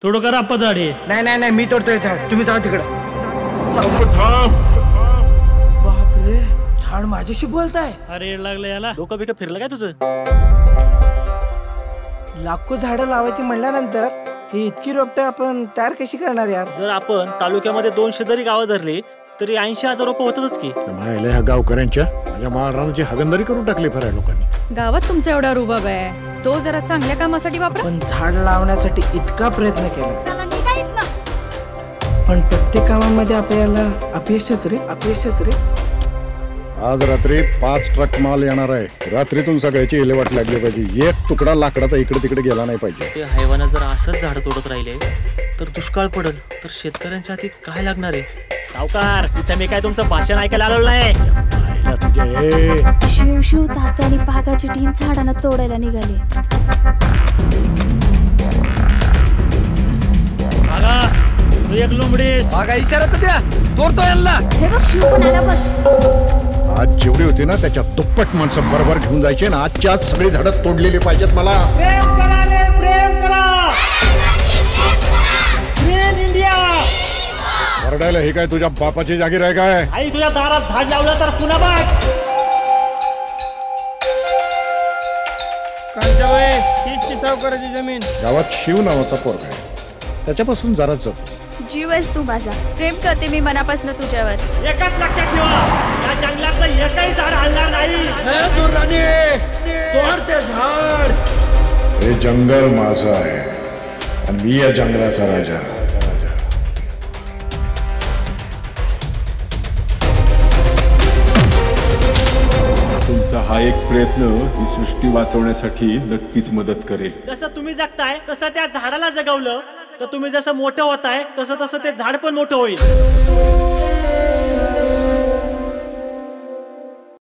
थोडं करा आप्पा झाड हे. नाही नाही नाही, मी तोडतोय झाड, तुम्ही जाऊ तिकडं. बापरे, झाड माझ्याशी बोलताय. अरे लागलं याला. डोकं बिकं फिरलं काय तुझं? लाखो झाडं लावायची म्हणल्यानंतर ही इतकी रोपटे आपण तयार कशी करणार यार? जर आपण तालुक्यामध्ये 200 जरी गावं धरली तरी 80,000 रोपं होतातच की. ह्या गावकऱ्यांच्या माझ्या माळरानाची हागंदारी करून टाकली फराय लोकांनी. गावात तुमचा एवढा रुबाब आहे, तो जरा चांगल्या कामासाठी वापरा. पण झाड लावण्यासाठी इतका प्रयत्न केला, पण प्रत्येक कामामध्ये आपल्याला अपयशच रे. आज रात्री 5 ट्रक माल येणार आहे. रात्रीतून सगळ्याची इलेवाट लागली पाहिजे. एक तुकडा लाकडाचा इकडे तिकडे गेला नाही पाहिजे. ते हैवाना जर असंच झाड तोडत राहिले तर दुष्काळ पडल, तर शेतकऱ्यांच्या हाती काय लागणार आहे? सावकार, इथं मी काय तुमचं भाषण ऐकायला आलो नाही. शिव तात्या आणि पागाची टीम झाडांना तोडायला निघाली. तू एक लोंबडीस. इशारा तर द्या, तोडतो यांना. हे बघ, शिव पण आला बघ. आज जेवढी होती ना त्याच्या दुप्पट माणसं बरोबर घेऊन जायचे ना. आजच्या आज सगळी झाडं तोडलेली पाहिजेत मला. प्रेम करा रे, प्रेम करा. Green India. वरडायला हे काय तुझ्या बापाची जागीर आहे काय? आई तुझ्या दारात झाड लावलं तर पुन्हा बघ. कांचाबाई, तीच ती सावकाराची जमीन. गावात शिव नावाचा पोरगा आहे, त्याच्यापासून जरा जप. जीव आहेस तू माझा, प्रेम करते मी मनापासून तुझ्यावर. एकच लक्षात ठेवा, या जंगलातलं एकही झाड हलणार नाही. तोड ते झाड. हे जंगल माझं आहे आणि मी या जंगलाचा राजा. तुमचा हा एक प्रयत्न ही सृष्टी वाचवण्यासाठी नक्कीच मदत करेल. जसं तुम्ही जगताय तसं त्या झाडाला जगवलं तर तुम्ही जसं मोठं होताय तसं तसं ते झाड पण मोठं होईल.